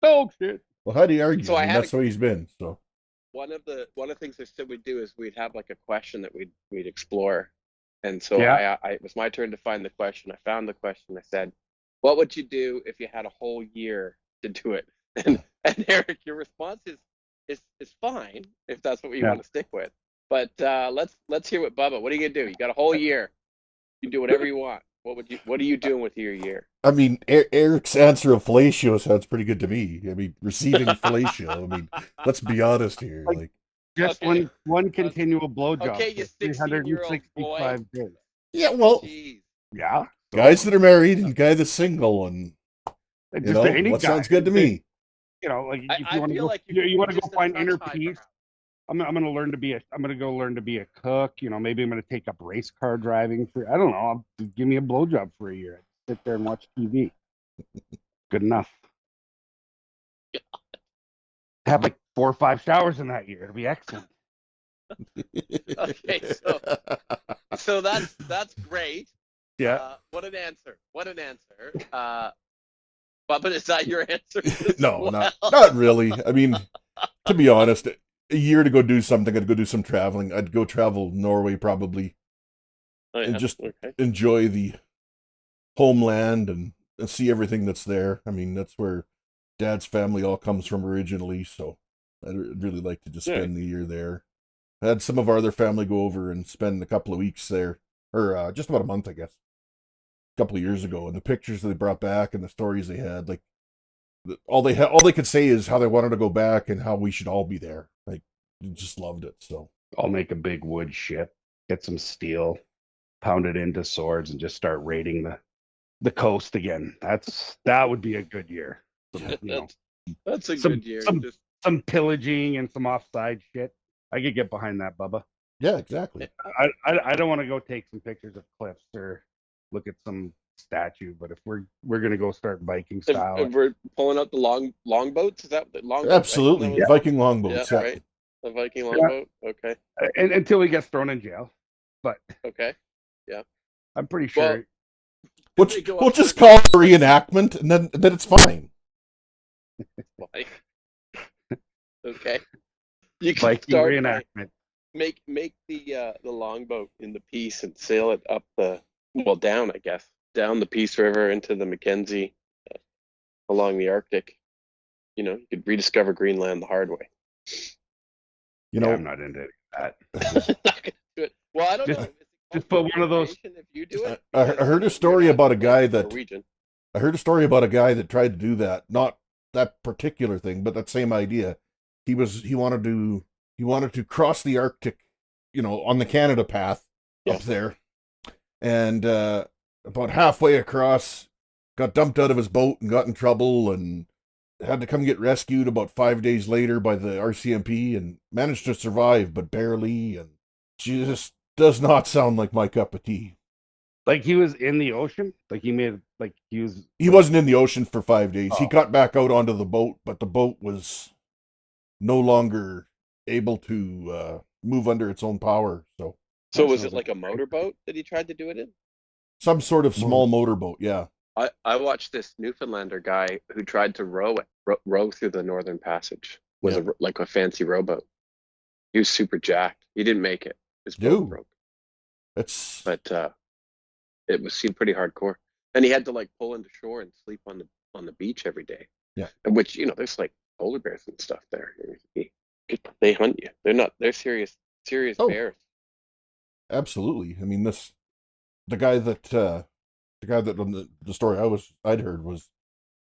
Dog shit. Well, how do you argue? So I had that's the way he's been. So One of the things they said we'd do is we'd have like a question that we'd explore, and so Yeah. it was my turn to find the question. I found the question. I said, "What would you do if you had a whole year to do it?" And Eric, your response is fine if that's what you Yeah. want to stick with. But let's hear what Bubba. What are you gonna do? You got a whole year. You can do whatever you want. What are you doing with your year? I mean, Eric's answer of fellatio sounds pretty good to me. I mean, receiving fellatio. I mean, let's be honest here. Like, Just Okay. one continual blowjob. Okay, you for 365 days. yeah, well, Jeez. Yeah. guys that are married and guy that's single, and Just you know, any what guy. sounds good to me. Like if I you want to feel go, like you want to go just a find touch inner high, peace. perhaps. I'm gonna learn to be a cook. Maybe I'm gonna take up race car driving for. I don't know. Give me a blowjob for a year. I'd sit there and watch TV. Good enough. Have like 4 or 5 showers in that year. It'll be excellent. Okay, so that's great. Yeah. What an answer. What an answer. Bubba, is that your answer? as No, well? not really. I mean, to be honest, a year to go do something, I'd go do some traveling. I'd go travel Norway probably, Oh, and yeah. just Okay. enjoy the homeland and see everything that's there. I mean, that's where Dad's family all comes from originally, so I'd really like to just Yeah. spend the year there. had some of our other family go over and spend a couple of weeks there, or just about a month, I guess, a couple of years ago. And the pictures they brought back and the stories they had, like all they could say is how they wanted to go back and how we should all be there. Like, just loved it. So I'll make a big wood ship, get some steel, pound it into swords, and just start raiding the coast again. That would be a good year. You know, That's a some good year. some Just some pillaging and some offside shit. I could get behind that, Bubba. yeah, exactly. I don't want to go take some pictures of cliffs or look at some statue, but if we're gonna go start Viking if style, we're pulling out the longboats. Is that the longboat? Absolutely, Right? Viking longboats. Yeah, Yeah. right. The Viking longboat. Okay. and until he gets thrown in jail. But Okay. I'm pretty sure. We'll, They go we'll up just to- call it a reenactment, and then it's fine. Okay. You can Viking start reenactment. make the longboat in the Peace and sail it up down, I guess, down the Peace River into the Mackenzie, along the Arctic. You could rediscover Greenland the hard way. You Yeah, know, I'm not into that. Not gonna do it. Well, I don't Just- know. Is it just put one of those- if you do it. I heard a story about a guy that Norwegian. I heard a story about a guy that tried to do that. Not that particular thing, but that same idea. He wanted to cross the Arctic, on the Canada path Yeah. up there, and about halfway across, got dumped out of his boat and got in trouble, and had to come get rescued about 5 days later by the RCMP, and managed to survive, but barely. And just does not sound like my cup of tea. Like he was in the ocean. Like he made like he was. He wasn't in the ocean for 5 days. He Oh. got back out onto the boat, but the boat was no longer able to move under its own power. So So That was sounds it like a motorboat that he tried to do it in? some sort of small motorboat, yeah. I watched this Newfoundlander guy who tried to row through the Northern Passage with Yeah. like a fancy rowboat. He was super jacked. He didn't make it. His boat Dude. broke. It's But it seemed pretty hardcore. And he had to like pull into shore and sleep on the beach every day. Yeah. And which there's like polar bears and stuff there. They hunt you. They're serious Oh. bears. absolutely. I mean, the guy that on the story I'd heard was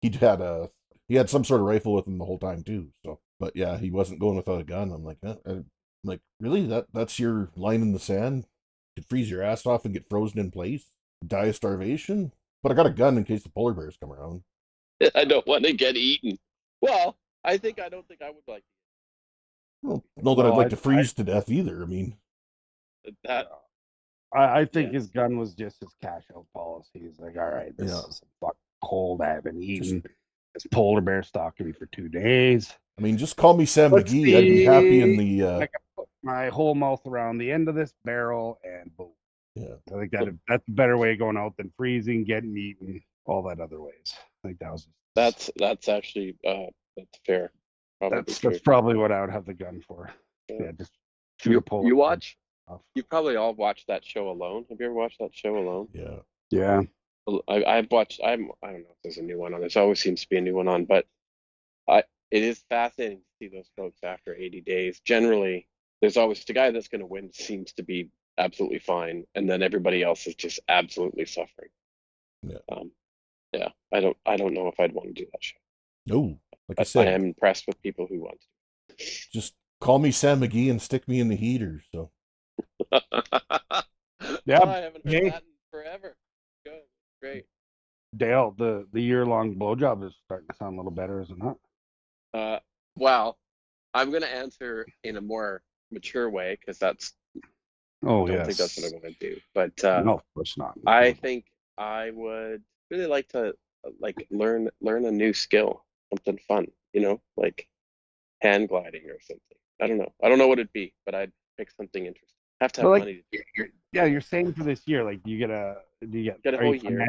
he had some sort of rifle with him the whole time too. So, but yeah, he wasn't going without a gun. I'm like, really? That's your line in the sand? Could freeze your ass off and get frozen in place, die of starvation. But I got a gun in case the polar bears come around. I don't want to get eaten. Well, I don't think I would like Well, not that I'd Well, like to freeze to death either. I mean, that. I think Yeah. his gun was just his cash out policy. He's like, all right, this Yeah. is fucking cold. I haven't eaten. This polar bear stalking me for 2 days. just call me Sam Let's McGee. I'd be happy in see. the. I can put my whole mouth around the end of this barrel and boom. Yeah. I think that's a better way of going out than freezing, getting eaten, all that other ways. I think that was That's actually that's fair. Probably that's true. probably what I would have the gun for. Yeah. Yeah, just shoot a polar You bear watch? off. You probably all watched that show Alone. Have you ever watched that show Alone? Yeah. Yeah. I've watched. I don't know if there's a new one on. There always seems to be a new one on, but it is fascinating to see those folks after 80 days. Generally, there's always the guy that's going to win seems to be absolutely fine, and then everybody else is just absolutely suffering. Yeah. Yeah. I don't know if I'd want to do that show. No, like I I said, am impressed with people who want just call me Sam McGee and stick me in the heater. So to. Yeah, I haven't heard hey. that in forever. Good. Great. Dale, the year-long blowjob is starting to sound a little better, is it not? Well, I'm going to answer in a more mature way because that's Oh, I don't yes. think that's what I want to do. But No, of course not. I think I would really like to learn a new skill, something fun, like hand gliding or something. I don't know what it'd be, but I'd pick something interesting. Have to have But, like, money to do it. you're saying for this year, like, do you get a Get a whole year.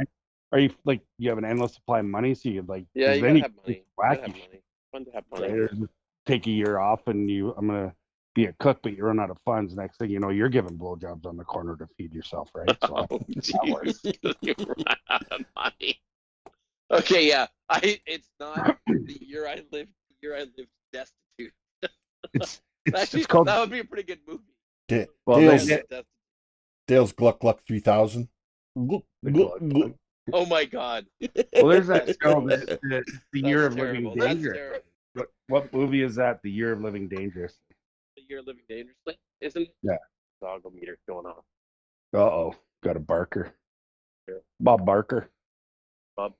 Are you like you have an endless supply of money, so you like? Yeah, 'cause you then gotta have money. You gotta wacky have shit, money. Fun to have right? money. Or just take a year off, and I'm gonna be a cook, but you run out of funds. Next thing you know, you're giving blowjobs on the corner to feed yourself, right? So Oh, that works. jeez. You ran out of money. Okay, yeah. It's not the year I lived destitute. it's Actually, it's called that would be a pretty good movie. Well, Dale's, That's- Dale's Gluck Gluck 3000. The Gluck Gluck. oh my God. Well, there's that That's show, terrible. the Year That's of terrible. Living That's Dangerous. terrible. What movie is that? The Year of Living Dangerous. The Year Living Dangerously, isn't it? Yeah. Doggle meter going on. Uh-oh. Got a Barker. Yeah. Bob Barker. Bob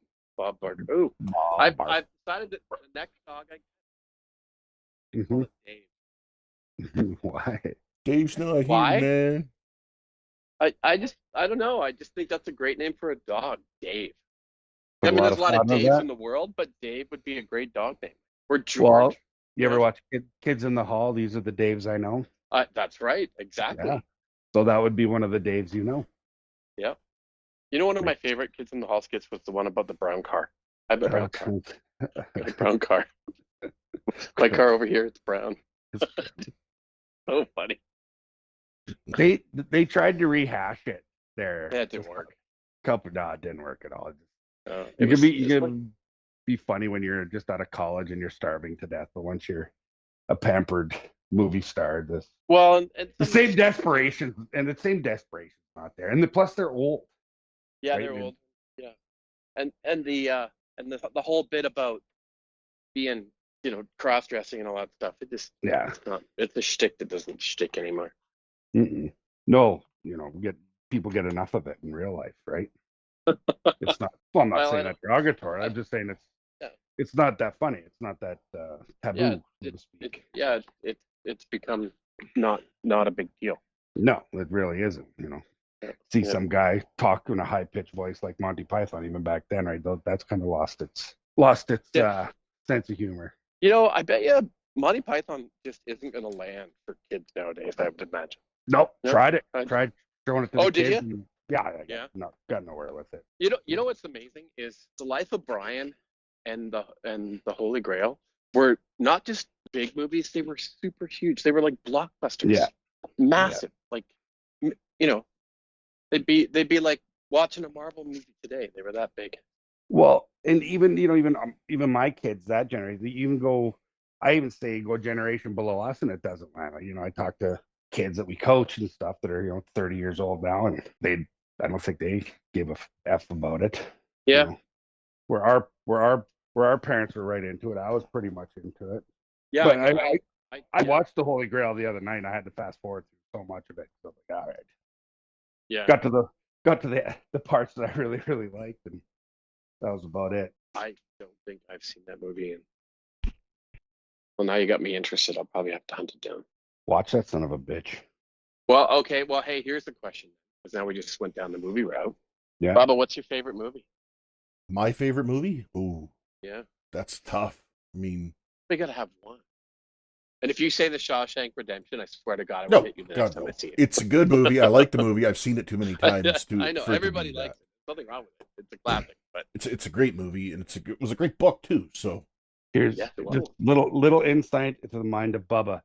Barker. Ooh. Bob I've Barker. decided that the next dog I Mhm. call it Dave. Why? Dave's not Why? here, man. I don't know. I just think that's a great name for a dog, Dave. Put I mean, there's of a lot of thought into Daves that. in the world, but Dave would be a great dog name. Or George. Well, you ever Yeah. watch Kids in the Hall? These are the Daves I know. That's right. Exactly. Yeah. So that would be one of the Daves you know. Yeah. You know, one of my favorite Kids in the Hall skits was the one about the brown car. I have a brown car. A brown car. My car over here, it's brown. So funny. They tried to rehash it there. Yeah, it didn't work. No, it didn't work at all. It You was- can it was like- be funny when you're just out of college and you're starving to death, but once you're a pampered movie star, well, and the some- same desperation not there, and plus they're old. Yeah, right? they're old. Yeah, and the whole bit about being, cross dressing and all that stuff. Yeah. It's a shtick that doesn't shtick anymore. Mm-mm. No, people get enough of it in real life, right? It's not. Well, I'm not Well, I saying that derogatory. I'm just saying Yeah. it's not that funny. It's not that taboo. Yeah, so to speak. It's become not a big deal. No, it really isn't. See Yeah. some guy talk in a high pitched voice like Monty Python, even back then, right? That's kind of lost its Yeah. sense of humor. I bet you Monty Python just isn't going to land for kids nowadays, I would imagine. Nope, No, tried it. I- Tried showing it to Oh, the did kids. you? and- yeah, I Yeah. got nowhere with it. You know what's amazing is The Life of Brian and the Holy Grail were not just big movies, they were super huge. They were like blockbusters. Yeah. Massive. Like they'd be like watching a Marvel movie today. They were that big. Well, and even my kids, that generation, I even say go generation below us, and it doesn't matter. I talk to kids that we coach and stuff that are 30 years old now, and I don't think they give a f about it. Yeah. Where our parents were right into it, I was pretty much into it. Yeah. But I mean, I watched the Holy Grail the other night, and I had to fast forward through so much of it. So I was like, all right. yeah. Got to the parts that I really, really liked, and that was about it. I don't think I've seen that movie. Well, now you got me interested. I'll probably have to hunt it down. Watch that son of a bitch. Well, okay. Well, hey, here's the question. Because now we just went down the movie route. Yeah. Bubba, what's your favorite movie? My favorite movie? Ooh, Yeah. that's tough. I mean, We gotta have one. And if you say The Shawshank Redemption, I swear to God, I will no, hit you the next God, time no. I see it. It's a good movie. I like the movie. I've seen it too many times. I know for it to everybody be likes that. it. There's nothing wrong with it. It's a classic, but It's a great movie, and it was a great book too. So Here's Yeah, it just was. little insight into the mind of Bubba.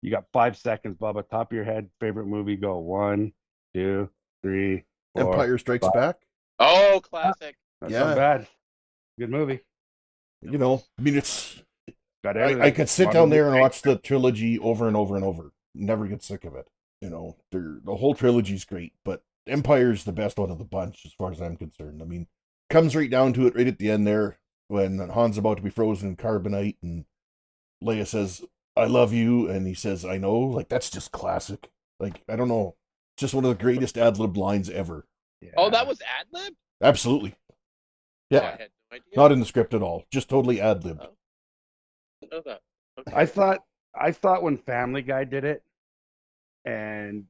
You got 5 seconds, Bubba. Top of your head, favorite movie. Go 1, 2, 3, 4. Empire Strikes five. Back. oh, classic. That's Yeah. not bad. Good movie. I mean, it's. Got everything. I could sit One down there movie. and watch the trilogy over and over and over. Never get sick of it. The whole trilogy's great, but Empire's the best one of the bunch as far as I'm concerned. I mean, comes right down to it right at the end there when Han's about to be frozen in carbonite and Leia says, "I love you," and he says, "I know." Like, that's just classic. Like, I don't know, just one of the greatest ad lib lines ever. Yeah. Oh, that was ad lib? Absolutely. Oh, Yeah, I had no idea. not in the script at all. Just totally ad libbed. Oh. I didn't know that. Okay. I thought when Family Guy did it, and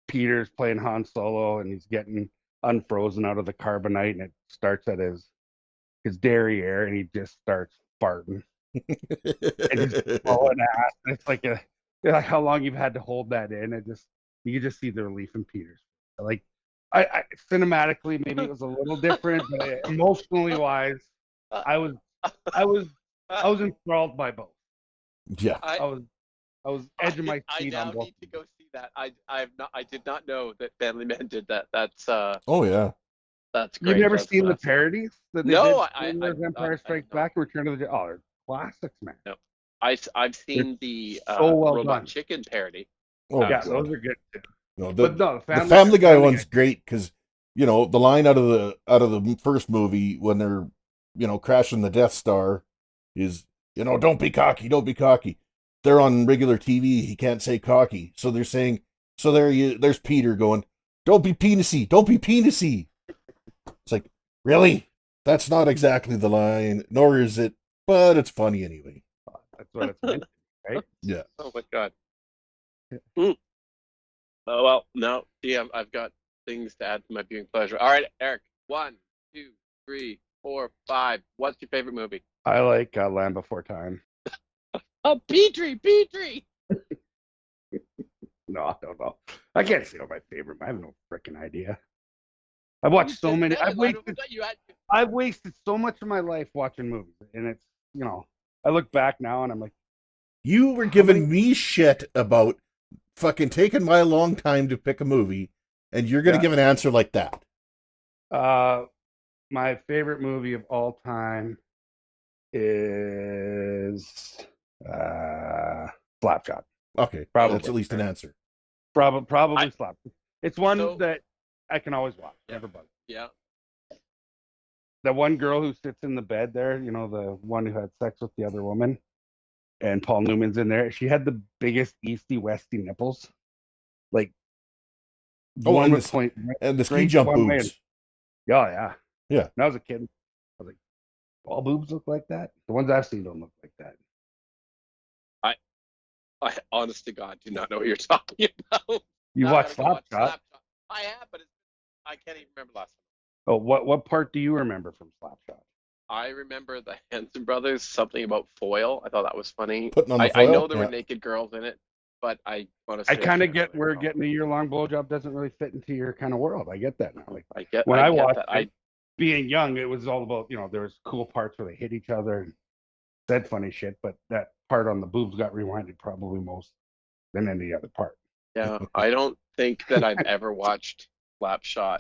Peter's playing Han Solo, and he's getting unfrozen out of the carbonite, and it starts at his derriere, and he just starts farting. Oh, and ass. It's like how long you've had to hold that in. You can just see the relief in Peter's. Like, I cinematically maybe it was a little different, but emotionally wise, I was enthralled by both. Yeah. I was edging my I seat now on both. need to go see that. I did not know that Family Man did that. That's Oh yeah. that's great. You've never That's seen the classic. parodies that they No, did? I- Star Wars I- Empire I- Strikes no. Back, Return of the Jedi. Oh, they're classics, man. I've seen the so well Robot done. Chicken parody. Oh, Yeah, God. those are good too. No, But no, the Family Guy one's great because the line out of the first movie when they're crashing the Death Star is don't be cocky, don't be cocky. They're on regular TV. He can't say cocky, so they're saying so there's Peter going, don't be penisy, don't be penisy. It's like, really? That's not exactly the line, nor is it, but it's funny anyway. That's what it's meant to be, right? Yeah. Oh my God. Oh well, no. Yeah, I've got things to add to my viewing pleasure. All right, Eric. 1, 2, 3, 4, 5. What's your favorite movie? I like Land Before Time. Oh, Petrie. No, I don't know. I can't say my favorite. I have no freaking idea. I've watched so many. I've wasted so much of my life watching movies, and it's I look back now and I'm like, you were giving me shit about fucking taking my long time to pick a movie, and you're gonna give an answer like that. My favorite movie of all time is Slapshot. Okay, probably that's at least an answer. Probably Slapshot. It's one that I can always watch. Never bug. Yeah. The one girl who sits in the bed there, the one who had sex with the other woman, and Paul Newman's in there. She had the biggest easty-westy nipples, like and the ski jump boobs. Yeah. Yeah. When I was a kid, I was like, all boobs look like that? The ones I've seen don't look like that. I honest to God do not know what you're talking about. You watched Slapshot? I have, but I can't even remember last time. Oh, what part do you remember from Slapshot? I remember the Hanson brothers, something about foil. I thought that was funny. Putting on the I foil? know there were naked girls in it, but I honestly. I kind of get where getting a year-long blowjob doesn't really fit into your kind of world. I get that now. Like when I watched it, being young, it was all about there was cool parts where they hit each other and said funny shit, but that part on the boobs got rewinded probably most than any other part. Yeah, I don't think that I've ever watched Slapshot.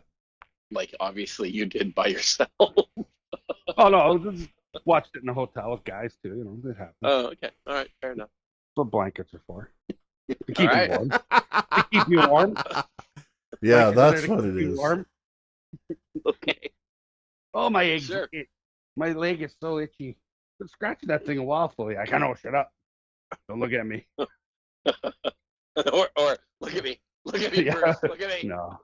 Like obviously you did by yourself. Oh no, I just watched it in a hotel with guys too. It happens. Oh, okay, all right, fair enough. That's what blankets are for. To keep you warm. To keep you warm. Yeah, that's what it is. Warm. Okay. Oh, my eggs. Sure. My leg is so itchy. Been scratching that thing a while for you. I know. Shut up. Don't look at me. or look at me. Look at me first. Look at me. No.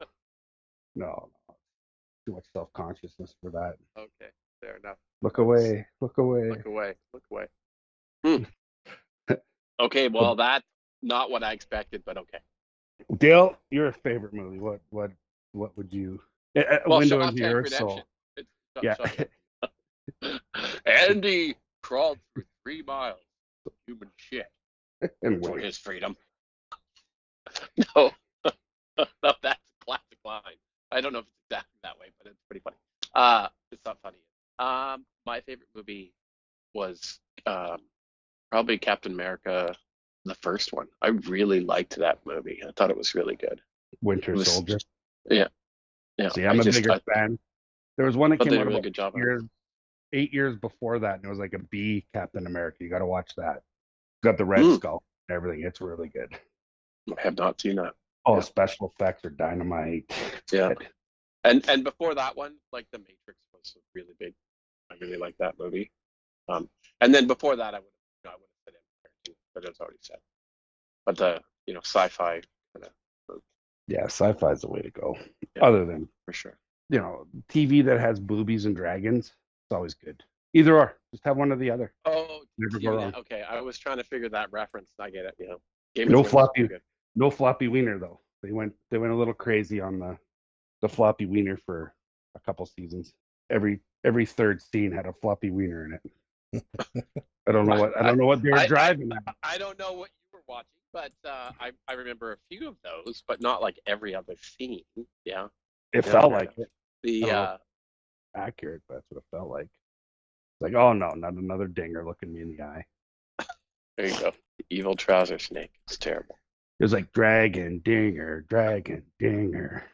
Too much self-consciousness for that. Okay, fair enough. Look away. Look away. Look away. Look away. Okay, well that's not what I expected, but okay. Dale, your favorite movie? What would you? Window into your soul. Yeah. Andy crawled for 3 miles of human shit for his freedom. No, that's a classic line. I don't know if it's exactly that way, but it's pretty funny. It's not funny. My favorite movie was probably Captain America, the first one. I really liked that movie. I thought it was really good. Winter Soldier. Yeah. See, I'm a bigger fan. There was one that came out really good job 8 years before that, and it was like a B Captain America. You got to watch that. Got the red skull and everything. It's really good. I have not seen that. Oh, special effects are dynamite. Yeah. And before that one, like The Matrix was really big. I really liked that movie. And then before that, I would have said it, but it's already said. But the sci-fi kind of. Yeah, sci-fi is the way to go. Yeah, other than for sure. TV that has boobies and dragons, it's always good. Either or, just have one or the other. Oh, never go wrong. Okay, I was trying to figure that reference. I get it. No floppy wiener though. They went a little crazy on the floppy wiener for a couple seasons. Every third scene had a floppy wiener in it. I don't know what they were driving at. I don't know what you were watching, but I remember a few of those, but not like every other scene. Yeah. It felt like it. Accurate, but that's what it felt like. It's like, oh no, not another dinger looking me in the eye. There you go. Evil trouser snake. It's terrible. It was like dragon, dinger, dragon, dinger,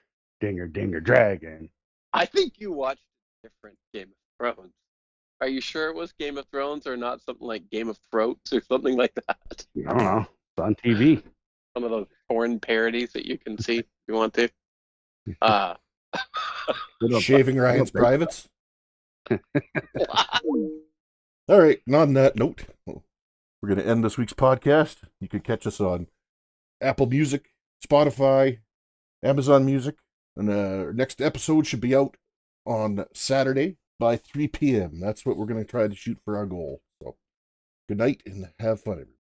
dinger, dinger, dragon. I think you watched a different Game of Thrones. Are you sure it was Game of Thrones or not something like Game of Throats or something like that? I don't know. It's on TV. some of the porn parodies that you can see if you want to. Shaving Ryan's privates. All right. And on that note, we're going to end this week's podcast. You can catch us on Apple Music, Spotify, Amazon Music, and our next episode should be out on Saturday by 3 p.m. That's what we're going to try to shoot for our goal. So, good night and have fun, everybody.